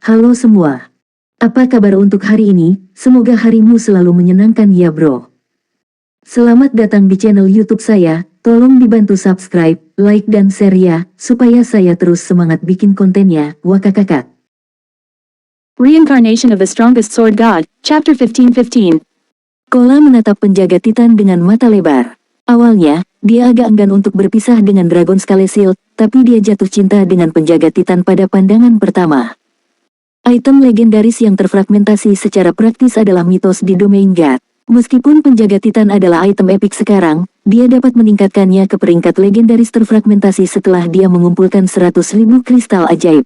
Halo semua. Apa kabar untuk hari ini? Semoga harimu selalu menyenangkan ya bro. Selamat datang di channel YouTube saya. Tolong dibantu subscribe, like dan share ya, supaya saya terus semangat bikin kontennya. Wakakakak. Reincarnation of the Strongest Sword God, Chapter 15:15. Kola menatap penjaga Titan dengan mata lebar. Awalnya, dia agak enggan untuk berpisah dengan Dragon Scale Shield, tapi dia jatuh cinta dengan penjaga Titan pada pandangan pertama. Item legendaris yang terfragmentasi secara praktis adalah mitos di domain God. Meskipun penjaga Titan adalah item epik sekarang, dia dapat meningkatkannya ke peringkat legendaris terfragmentasi setelah dia mengumpulkan 100.000 kristal ajaib.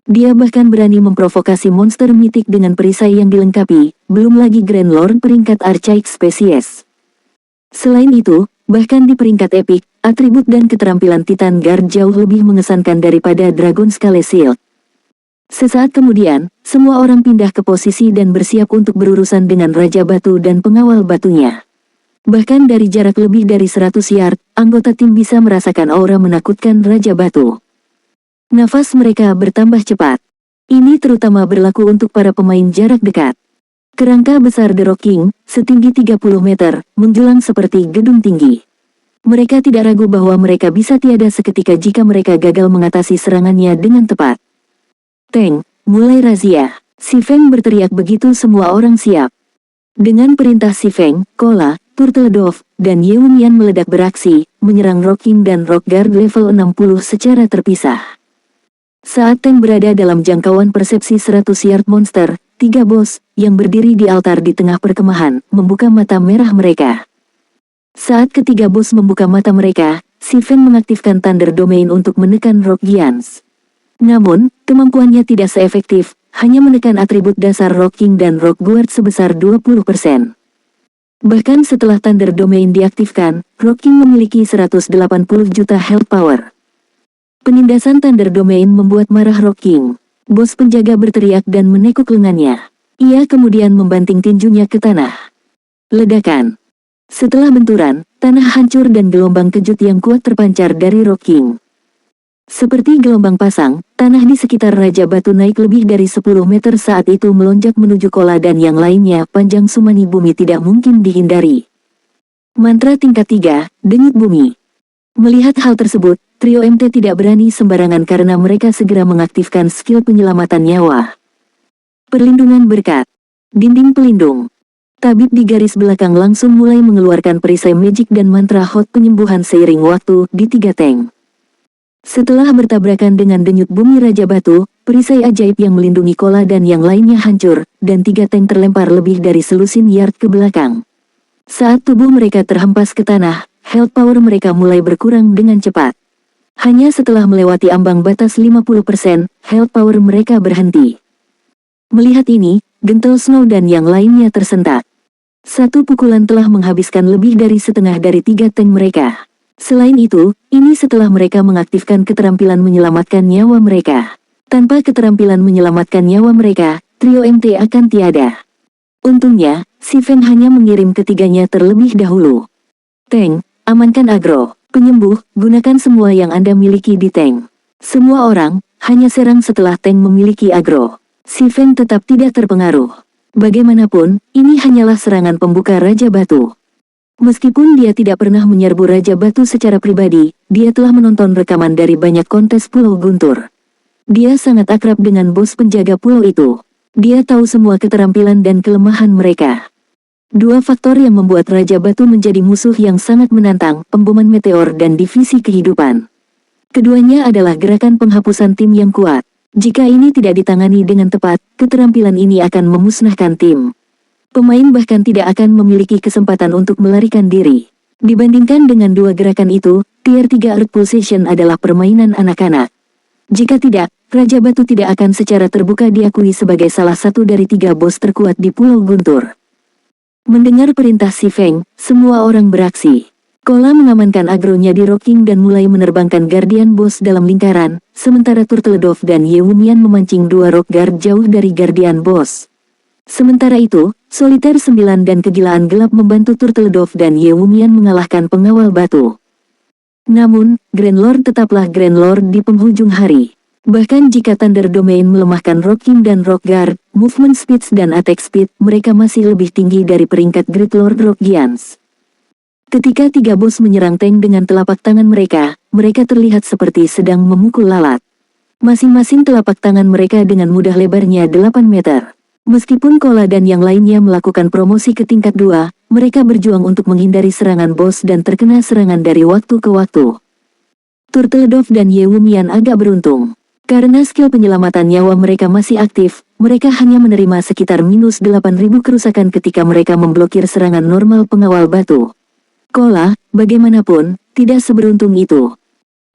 Dia bahkan berani memprovokasi monster mitik dengan perisai yang dilengkapi, belum lagi Grand Lord peringkat Archaic Species. Selain itu, bahkan di peringkat epik, atribut dan keterampilan Titan Guard jauh lebih mengesankan daripada Dragon Scale Shield. Sesaat kemudian, semua orang pindah ke posisi dan bersiap untuk berurusan dengan Raja Batu dan pengawal batunya. Bahkan dari jarak lebih dari 100 yard, anggota tim bisa merasakan aura menakutkan Raja Batu. Nafas mereka bertambah cepat. Ini terutama berlaku untuk para pemain jarak dekat. Kerangka besar The Rock King, setinggi 30 meter, menjulang seperti gedung tinggi. Mereka tidak ragu bahwa mereka bisa tiada seketika jika mereka gagal mengatasi serangannya dengan tepat. Teng, mulai razia. Si Feng berteriak begitu semua orang siap. Dengan perintah si Feng, Kola, Turtle Dove, dan Yeunian meledak beraksi, menyerang Rock King dan Rock Guard level 60 secara terpisah. Saat Teng berada dalam jangkauan persepsi 100 yard monster, 3 bos, yang berdiri di altar di tengah perkemahan, membuka mata merah mereka. Saat ketiga bos membuka mata mereka, si Feng mengaktifkan Thunder Domain untuk menekan Rock Giants. Namun, kemampuannya tidak seefektif, hanya menekan atribut dasar Rock King dan Rock Guard sebesar 20%. Bahkan setelah Thunder Domain diaktifkan, Rock King memiliki 180 juta health power. Penindasan Thunder Domain membuat marah Rock King. Bos penjaga berteriak dan menekuk lengannya. Ia kemudian membanting tinjunya ke tanah. Ledakan. Setelah benturan, tanah hancur dan gelombang kejut yang kuat terpancar dari Rock King. Seperti gelombang pasang, tanah di sekitar Raja Batu naik lebih dari 10 meter saat itu melonjak menuju Kola dan yang lainnya. Panjang Sumani Bumi tidak mungkin dihindari. Mantra tingkat 3, Denyut Bumi. Melihat hal tersebut, trio MT tidak berani sembarangan karena mereka segera mengaktifkan skill penyelamatan nyawa. Perlindungan berkat. Dinding pelindung. Tabib di garis belakang langsung mulai mengeluarkan perisai magic dan mantra hot penyembuhan seiring waktu di 3 tank. Setelah bertabrakan dengan denyut bumi Raja Batu, perisai ajaib yang melindungi Kola dan yang lainnya hancur, dan 3 tank terlempar lebih dari selusin yard ke belakang. Saat tubuh mereka terhempas ke tanah, health power mereka mulai berkurang dengan cepat. Hanya setelah melewati ambang batas 50%, health power mereka berhenti. Melihat ini, Gentle Snow dan yang lainnya tersentak. Satu pukulan telah menghabiskan lebih dari setengah dari 3 tank mereka. Selain itu, ini setelah mereka mengaktifkan keterampilan menyelamatkan nyawa mereka. Tanpa keterampilan menyelamatkan nyawa mereka, trio MT akan tiada. Untungnya, si Feng hanya mengirim ketiganya terlebih dahulu. Tank, amankan agro. Penyembuh, gunakan semua yang Anda miliki di tank. Semua orang, hanya serang setelah tank memiliki agro. Si Feng tetap tidak terpengaruh. Bagaimanapun, ini hanyalah serangan pembuka Raja Batu. Meskipun dia tidak pernah menyerbu Raja Batu secara pribadi, dia telah menonton rekaman dari banyak kontes Pulau Guntur. Dia sangat akrab dengan bos penjaga pulau itu. Dia tahu semua keterampilan dan kelemahan mereka. Dua faktor yang membuat Raja Batu menjadi musuh yang sangat menantang, pemboman meteor dan divisi kehidupan. Keduanya adalah gerakan penghapusan tim yang kuat. Jika ini tidak ditangani dengan tepat, keterampilan ini akan memusnahkan tim. Pemain bahkan tidak akan memiliki kesempatan untuk melarikan diri. Dibandingkan dengan dua gerakan itu, Tier 3 Earth Pulsation adalah permainan anak-anak. Jika tidak, Raja Batu tidak akan secara terbuka diakui sebagai salah satu dari 3 bos terkuat di Pulau Guntur. Mendengar perintah si Feng, semua orang beraksi. Kola mengamankan agronya di Rock King dan mulai menerbangkan Guardian Boss dalam lingkaran, sementara Turtle Dove dan Yeunian memancing 2 Rock Guard jauh dari Guardian Boss. Sementara itu, Soliter 9 dan Kegilaan Gelap membantu Turtle Dove dan Yeunian mengalahkan pengawal batu. Namun, Grand Lord tetaplah Grand Lord di penghujung hari. Bahkan jika Thunder Domain melemahkan Rock King dan Rock Guard, Movement Speed dan Attack Speed, mereka masih lebih tinggi dari peringkat Great Lord Rock Giants. Ketika tiga bos menyerang tank dengan telapak tangan mereka terlihat seperti sedang memukul lalat. Masing-masing telapak tangan mereka dengan mudah lebarnya 8 meter. Meskipun Kola dan yang lainnya melakukan promosi ke tingkat 2, mereka berjuang untuk menghindari serangan bos dan terkena serangan dari waktu ke waktu. Turtledove dan Yewumian agak beruntung. Karena skill penyelamatan nyawa mereka masih aktif, mereka hanya menerima sekitar minus 8.000 kerusakan ketika mereka memblokir serangan normal pengawal batu. Kola, bagaimanapun, tidak seberuntung itu.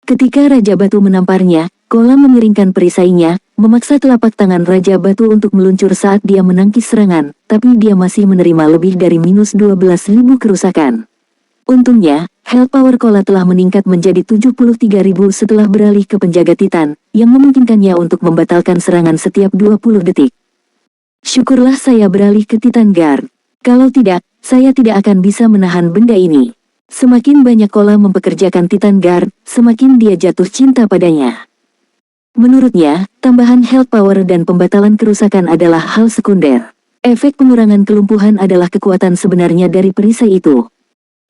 Ketika Raja Batu menamparnya, Kola memiringkan perisainya, memaksa telapak tangan Raja Batu untuk meluncur saat dia menangkis serangan, tapi dia masih menerima lebih dari minus 12.000 kerusakan. Untungnya, health power Kola telah meningkat menjadi 73.000 setelah beralih ke penjaga Titan, yang memungkinkannya untuk membatalkan serangan setiap 20 detik. Syukurlah saya beralih ke Titan Guard. Kalau tidak, saya tidak akan bisa menahan benda ini. Semakin banyak Kola mempekerjakan Titan Guard, semakin dia jatuh cinta padanya. Menurutnya, tambahan health power dan pembatalan kerusakan adalah hal sekunder. Efek pengurangan kelumpuhan adalah kekuatan sebenarnya dari perisai itu.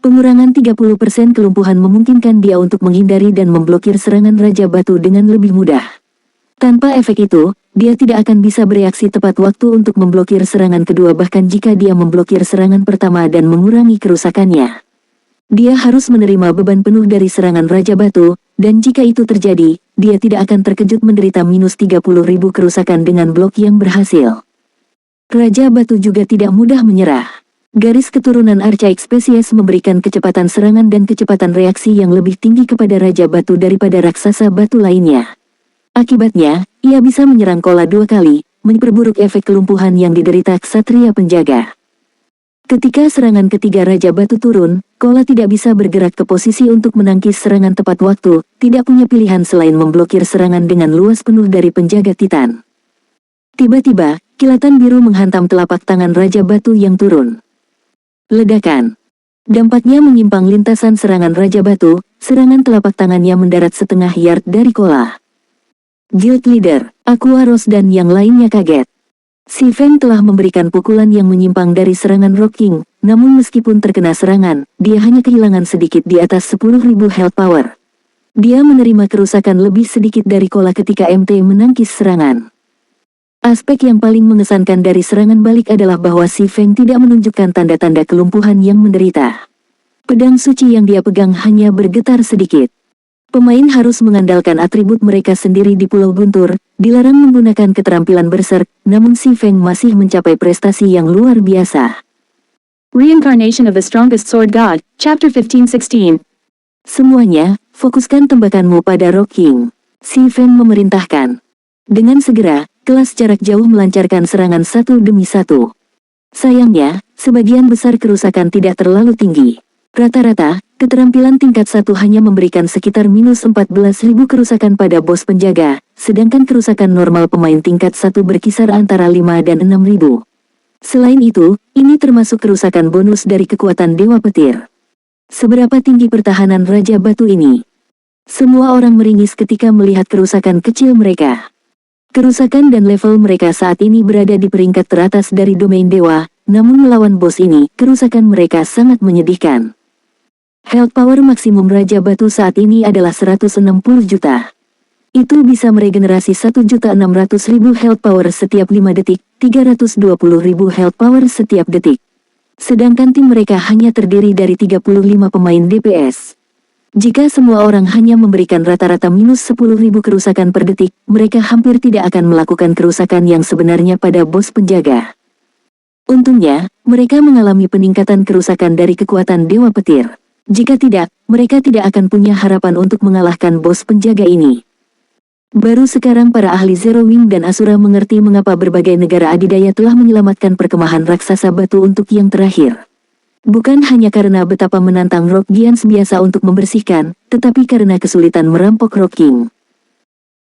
Pengurangan 30% kelumpuhan memungkinkan dia untuk menghindari dan memblokir serangan Raja Batu dengan lebih mudah. Tanpa efek itu, dia tidak akan bisa bereaksi tepat waktu untuk memblokir serangan kedua bahkan jika dia memblokir serangan pertama dan mengurangi kerusakannya. Dia harus menerima beban penuh dari serangan Raja Batu, dan jika itu terjadi, dia tidak akan terkejut menderita minus 30.000 kerusakan dengan blok yang berhasil. Raja Batu juga tidak mudah menyerah. Garis keturunan Archaic Species memberikan kecepatan serangan dan kecepatan reaksi yang lebih tinggi kepada Raja Batu daripada raksasa batu lainnya. Akibatnya, ia bisa menyerang Kola 2 kali, memperburuk efek kelumpuhan yang diderita Ksatria Penjaga. Ketika serangan ketiga Raja Batu turun, Kola tidak bisa bergerak ke posisi untuk menangkis serangan tepat waktu, tidak punya pilihan selain memblokir serangan dengan luas penuh dari penjaga Titan. Tiba-tiba, kilatan biru menghantam telapak tangan Raja Batu yang turun. Ledakan. Dampaknya menyimpang lintasan serangan Raja Batu, serangan telapak tangannya mendarat setengah yard dari Kola. Guild Leader, Aquaros dan yang lainnya kaget. Si Feng telah memberikan pukulan yang menyimpang dari serangan Rock King, namun meskipun terkena serangan, dia hanya kehilangan sedikit di atas 10.000 health power. Dia menerima kerusakan lebih sedikit dari Kola ketika MT menangkis serangan. Aspek yang paling mengesankan dari serangan balik adalah bahwa si Feng tidak menunjukkan tanda-tanda kelumpuhan yang menderita. Pedang suci yang dia pegang hanya bergetar sedikit. Pemain harus mengandalkan atribut mereka sendiri di Pulau Guntur, dilarang menggunakan keterampilan berserk, namun si Feng masih mencapai prestasi yang luar biasa. Reincarnation of the Strongest Sword God, Chapter 15-16. Semuanya, fokuskan tembakanmu pada Rock King. Si Feng memerintahkan. Dengan segera, kelas jarak jauh melancarkan serangan satu demi satu. Sayangnya, sebagian besar kerusakan tidak terlalu tinggi. Rata-rata, keterampilan tingkat 1 hanya memberikan sekitar minus 14.000 kerusakan pada bos penjaga, sedangkan kerusakan normal pemain tingkat 1 berkisar antara 5 dan 6.000. Selain itu, ini termasuk kerusakan bonus dari kekuatan Dewa Petir. Seberapa tinggi pertahanan Raja Batu ini? Semua orang meringis ketika melihat kerusakan kecil mereka. Kerusakan dan level mereka saat ini berada di peringkat teratas dari domain dewa, namun melawan bos ini, kerusakan mereka sangat menyedihkan. Health power maksimum Raja Batu saat ini adalah 160 juta. Itu bisa meregenerasi 1.600.000 health power setiap 5 detik, 320.000 health power setiap detik. Sedangkan tim mereka hanya terdiri dari 35 pemain DPS. Jika semua orang hanya memberikan rata-rata minus 10.000 kerusakan per detik, mereka hampir tidak akan melakukan kerusakan yang sebenarnya pada bos penjaga. Untungnya, mereka mengalami peningkatan kerusakan dari kekuatan Dewa Petir. Jika tidak, mereka tidak akan punya harapan untuk mengalahkan bos penjaga ini. Baru sekarang para ahli Zero Wing dan Asura mengerti mengapa berbagai negara adidaya telah menyelamatkan perkemahan raksasa batu untuk yang terakhir. Bukan hanya karena betapa menantang Rock Giants biasa untuk membersihkan, tetapi karena kesulitan merampok Rock King.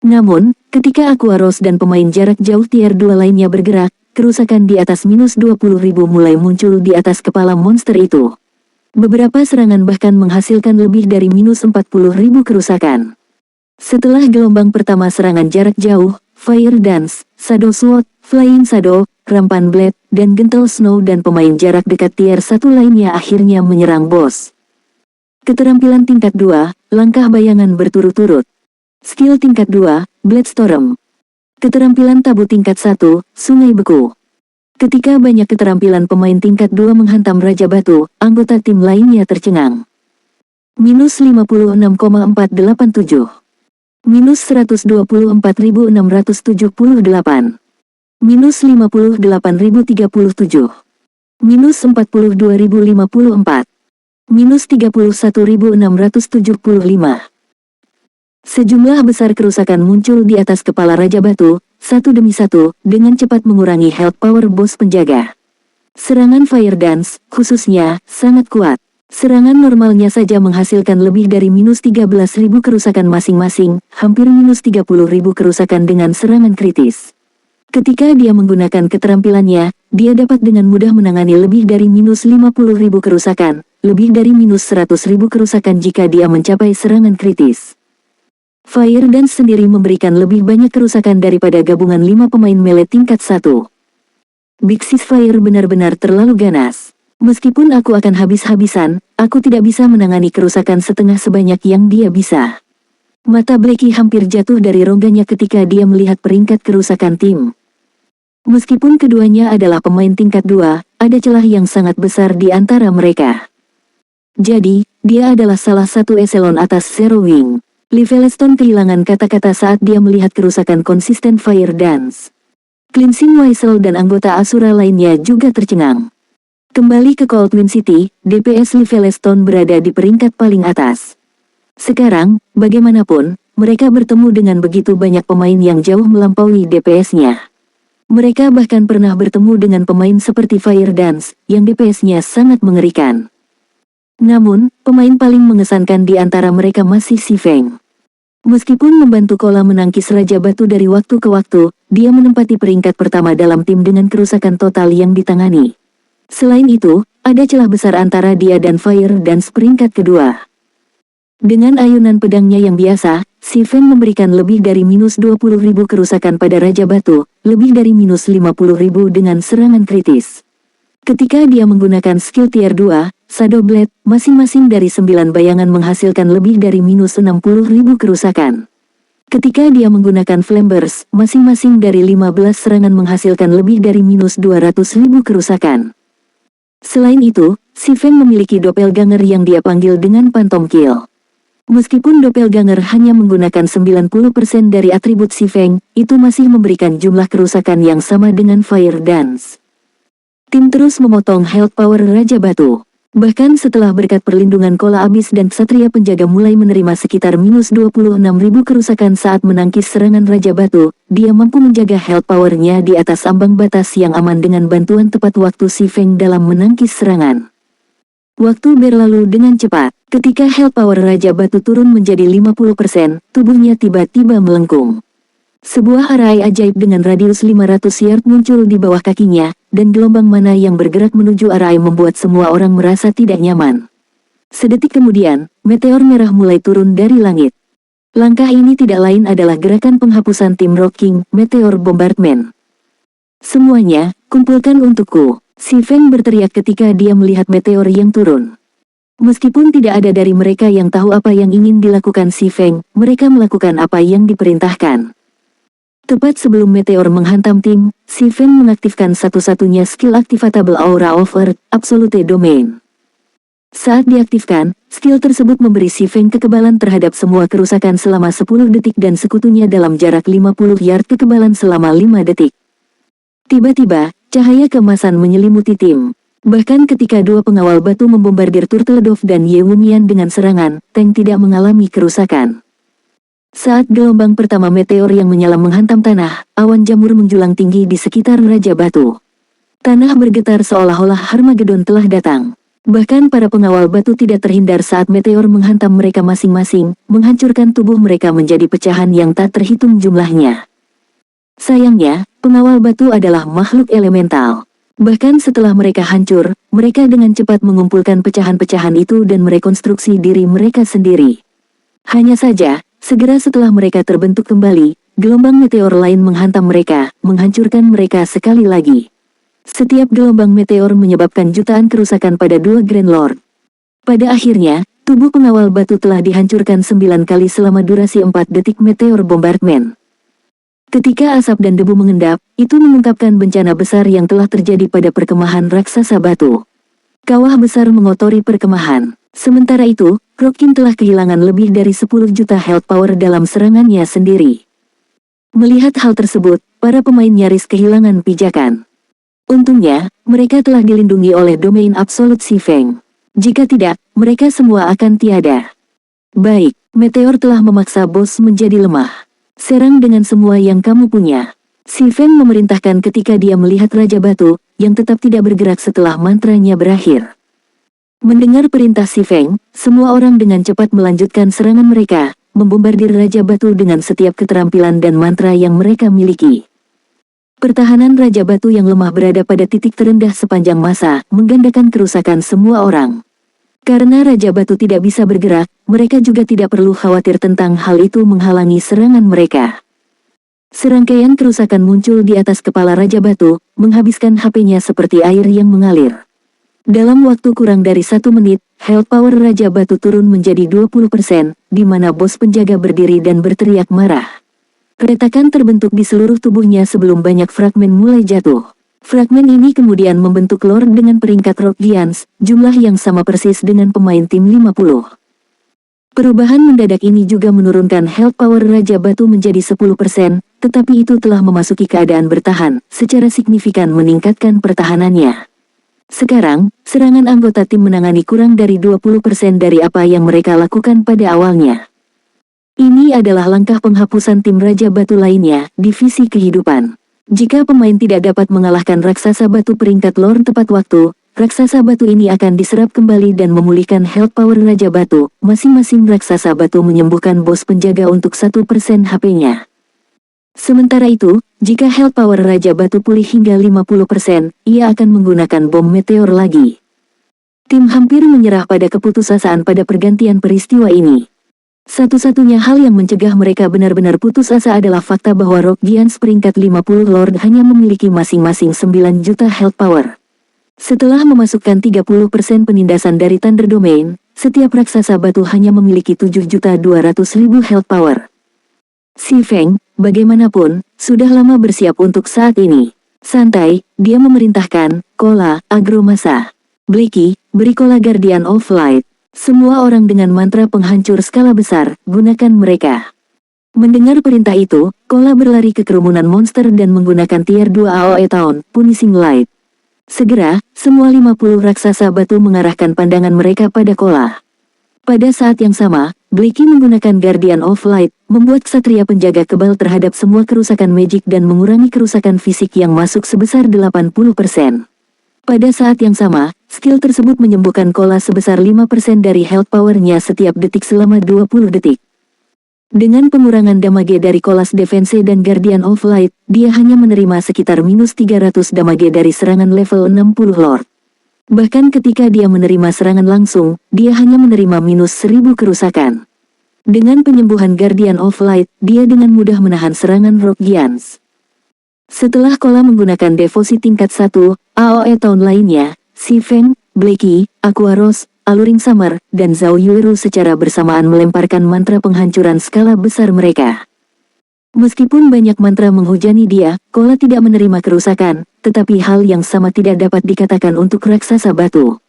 Namun, ketika Aquaros dan pemain jarak jauh tier 2 lainnya bergerak, kerusakan di atas minus 20.000 mulai muncul di atas kepala monster itu. Beberapa serangan bahkan menghasilkan lebih dari minus 40.000 kerusakan. Setelah gelombang pertama serangan jarak jauh, Fire Dance, Shadow Sword, Flying Shadow, Rampan Blade, dan Gentle Snow dan pemain jarak dekat tier 1 lainnya akhirnya menyerang bos. Keterampilan tingkat 2, langkah bayangan berturut-turut. Skill tingkat 2, Blade Storm. Keterampilan tabu tingkat 1, Sungai Beku. Ketika banyak keterampilan pemain tingkat 2 menghantam Raja Batu, anggota tim lainnya tercengang. Minus 56,487. Minus 124.678. Minus 58.037. Minus 42.054. Minus 31.675. Sejumlah besar kerusakan muncul di atas kepala Raja Batu, satu demi satu, dengan cepat mengurangi health power bos penjaga. Serangan Fire Dance, khususnya, sangat kuat. Serangan normalnya saja menghasilkan lebih dari minus 13.000 kerusakan masing-masing, hampir minus 30.000 kerusakan dengan serangan kritis. Ketika dia menggunakan keterampilannya, dia dapat dengan mudah menangani lebih dari minus 50.000 kerusakan, lebih dari minus 100.000 kerusakan jika dia mencapai serangan kritis. Fire Dance sendiri memberikan lebih banyak kerusakan daripada gabungan 5 pemain melee tingkat 1. Big Sis Fire benar-benar terlalu ganas. Meskipun aku akan habis-habisan, aku tidak bisa menangani kerusakan setengah sebanyak yang dia bisa. Mata Blackie hampir jatuh dari rongganya ketika dia melihat peringkat kerusakan tim. Meskipun keduanya adalah pemain tingkat 2, ada celah yang sangat besar di antara mereka. Jadi, dia adalah salah satu eselon atas Zero Wing. Livelestone kehilangan kata-kata saat dia melihat kerusakan konsisten Fire Dance. Cleansing Whistle dan anggota Asura lainnya juga tercengang. Kembali ke Cold Wind City, DPS Livelestone berada di peringkat paling atas. Sekarang, bagaimanapun, mereka bertemu dengan begitu banyak pemain yang jauh melampaui DPS-nya. Mereka bahkan pernah bertemu dengan pemain seperti Fire Dance, yang DPS-nya sangat mengerikan. Namun, pemain paling mengesankan di antara mereka masih si Feng. Meskipun membantu Kola menangkis Raja Batu dari waktu ke waktu, dia menempati peringkat pertama dalam tim dengan kerusakan total yang ditangani. Selain itu, ada celah besar antara dia dan Fire Dance peringkat kedua. Dengan ayunan pedangnya yang biasa, si Feng memberikan lebih dari minus 20.000 kerusakan pada Raja Batu, lebih dari minus 50.000 dengan serangan kritis. Ketika dia menggunakan skill tier 2, Shadow Blade, masing-masing dari 9 bayangan menghasilkan lebih dari minus 60.000 kerusakan. Ketika dia menggunakan Flame Burst, masing-masing dari 15 serangan menghasilkan lebih dari minus 200.000 kerusakan. Selain itu, si Feng memiliki doppelganger yang dia panggil dengan Phantom Kill. Meskipun doppelganger hanya menggunakan 90% dari atribut si Feng, itu masih memberikan jumlah kerusakan yang sama dengan Fire Dance. Tim terus memotong health power Raja Batu. Bahkan setelah berkat perlindungan Kola Abyss dan Ksatria Penjaga mulai menerima sekitar minus 26.000 kerusakan saat menangkis serangan Raja Batu, dia mampu menjaga health powernya di atas ambang batas yang aman dengan bantuan tepat waktu si Feng dalam menangkis serangan. Waktu berlalu dengan cepat. Ketika health power Raja Batu turun menjadi 50%, tubuhnya tiba-tiba melengkung. Sebuah arai ajaib dengan radius 500 yard muncul di bawah kakinya, dan gelombang mana yang bergerak menuju arai membuat semua orang merasa tidak nyaman. Sedetik kemudian, meteor merah mulai turun dari langit. Langkah ini tidak lain adalah gerakan penghapusan tim Rock King, Meteor Bombardment. Semuanya, kumpulkan untukku, si Feng berteriak ketika dia melihat meteor yang turun. Meskipun tidak ada dari mereka yang tahu apa yang ingin dilakukan si Feng, mereka melakukan apa yang diperintahkan. Tepat sebelum meteor menghantam tim, si Feng mengaktifkan satu-satunya skill Activatable Aura of Earth, Absolute Domain. Saat diaktifkan, skill tersebut memberi si Feng kekebalan terhadap semua kerusakan selama 10 detik dan sekutunya dalam jarak 50 yard kekebalan selama 5 detik. Tiba-tiba, cahaya keemasan menyelimuti tim. Bahkan ketika dua pengawal batu membombardir Turtledove dan Ye Wumian dengan serangan, tank tidak mengalami kerusakan. Saat gelombang pertama meteor yang menyala menghantam tanah, awan jamur menjulang tinggi di sekitar Raja Batu. Tanah bergetar seolah-olah Harmageddon telah datang. Bahkan para pengawal batu tidak terhindar saat meteor menghantam mereka masing-masing, menghancurkan tubuh mereka menjadi pecahan yang tak terhitung jumlahnya. Sayangnya, pengawal batu adalah makhluk elemental. Bahkan setelah mereka hancur, mereka dengan cepat mengumpulkan pecahan-pecahan itu dan merekonstruksi diri mereka sendiri. Hanya saja, segera setelah mereka terbentuk kembali, gelombang meteor lain menghantam mereka, menghancurkan mereka sekali lagi. Setiap gelombang meteor menyebabkan jutaan kerusakan pada dua Grand Lord. Pada akhirnya, tubuh pengawal batu telah dihancurkan 9 kali selama durasi 4 detik meteor bombardment. Ketika asap dan debu mengendap, itu mengungkapkan bencana besar yang telah terjadi pada perkemahan raksasa batu. Kawah besar mengotori perkemahan. Sementara itu, Rockin telah kehilangan lebih dari 10 juta health power dalam serangannya sendiri. Melihat hal tersebut, para pemain nyaris kehilangan pijakan. Untungnya, mereka telah dilindungi oleh domain absolut Si Feng. Jika tidak, mereka semua akan tiada. Baik, meteor telah memaksa bos menjadi lemah. Serang dengan semua yang kamu punya. Si Feng memerintahkan ketika dia melihat Raja Batu, yang tetap tidak bergerak setelah mantranya berakhir. Mendengar perintah Si Feng, semua orang dengan cepat melanjutkan serangan mereka, membombardir Raja Batu dengan setiap keterampilan dan mantra yang mereka miliki. Pertahanan Raja Batu yang lemah berada pada titik terendah sepanjang masa, menggandakan kerusakan semua orang. Karena Raja Batu tidak bisa bergerak, mereka juga tidak perlu khawatir tentang hal itu menghalangi serangan mereka. Serangkaian kerusakan muncul di atas kepala Raja Batu, menghabiskan HP-nya seperti air yang mengalir. Dalam waktu kurang dari 1 menit, health power Raja Batu turun menjadi 20%, di mana bos penjaga berdiri dan berteriak marah. Retakan terbentuk di seluruh tubuhnya sebelum banyak fragmen mulai jatuh. Fragmen ini kemudian membentuk Lord dengan peringkat Rock Giants, jumlah yang sama persis dengan pemain tim 50. Perubahan mendadak ini juga menurunkan health power Raja Batu menjadi 10%, tetapi itu telah memasuki keadaan bertahan, secara signifikan meningkatkan pertahanannya. Sekarang, serangan anggota tim menangani kurang dari 20% dari apa yang mereka lakukan pada awalnya. Ini adalah langkah penghapusan tim Raja Batu lainnya, divisi kehidupan. Jika pemain tidak dapat mengalahkan raksasa batu peringkat Lord tepat waktu, raksasa batu ini akan diserap kembali dan memulihkan health power Raja Batu. Masing-masing raksasa batu menyembuhkan bos penjaga untuk 1% HP-nya. Sementara itu, jika health power Raja Batu pulih hingga 50%, ia akan menggunakan bom meteor lagi. Tim hampir menyerah pada keputusasaan pada pergantian peristiwa ini. Satu-satunya hal yang mencegah mereka benar-benar putus asa adalah fakta bahwa Rock Giants peringkat 50 Lord hanya memiliki masing-masing 9 juta health power. Setelah memasukkan 30% penindasan dari Thunder Domain, setiap raksasa batu hanya memiliki 7.200.000 health power. Si Feng, bagaimanapun, sudah lama bersiap untuk saat ini. Santai, dia memerintahkan, Kola, Agromasa. Bliki, beri Kola Guardian of Light. Semua orang dengan mantra penghancur skala besar, gunakan mereka. Mendengar perintah itu, Kola berlari ke kerumunan monster dan menggunakan tier 2 AOE Town, Punishing Light. Segera, semua 50 raksasa batu mengarahkan pandangan mereka pada Kola. Pada saat yang sama, Bliki menggunakan Guardian of Light, membuat ksatria penjaga kebal terhadap semua kerusakan magic dan mengurangi kerusakan fisik yang masuk sebesar 80%. Pada saat yang sama, skill tersebut menyembuhkan Kola sebesar 5% dari health powernya setiap detik selama 20 detik. Dengan pengurangan damage dari Kolas Defense dan Guardian of Light, dia hanya menerima sekitar minus 300 damage dari serangan level 60 Lord. Bahkan ketika dia menerima serangan langsung, dia hanya menerima minus 1000 kerusakan. Dengan penyembuhan Guardian of Light, dia dengan mudah menahan serangan Rock Giants. Setelah Kola menggunakan devosi tingkat 1, AOE tahun lainnya, Si Feng, Bliki, Aquaros, Aluring Summer, dan Zhao Yueru secara bersamaan melemparkan mantra penghancuran skala besar mereka. Meskipun banyak mantra menghujani dia, Kola tidak menerima kerusakan, tetapi hal yang sama tidak dapat dikatakan untuk raksasa batu.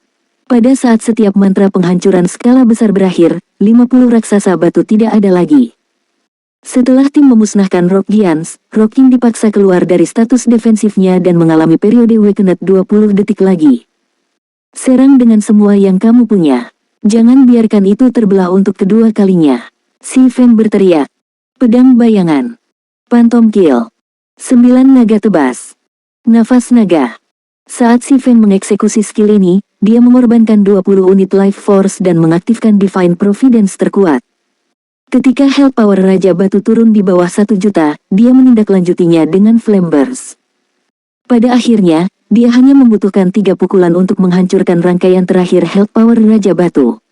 Pada saat setiap mantra penghancuran skala besar berakhir, 50 raksasa batu tidak ada lagi. Setelah tim memusnahkan Rock Giants, Rockin dipaksa keluar dari status defensifnya dan mengalami periode Weakened 20 detik lagi. Serang dengan semua yang kamu punya. Jangan biarkan itu terbelah untuk kedua kalinya. Si Feng berteriak. Pedang bayangan. Phantom Kill. 9 naga tebas. Nafas naga. Saat Si Feng mengeksekusi skill ini, dia mengorbankan 20 unit life force dan mengaktifkan Divine Providence terkuat. Ketika health power Raja Batu turun di bawah 1 juta, dia menindaklanjutinya dengan Flame Burst. Pada akhirnya, dia hanya membutuhkan 3 pukulan untuk menghancurkan rangkaian terakhir health power Raja Batu.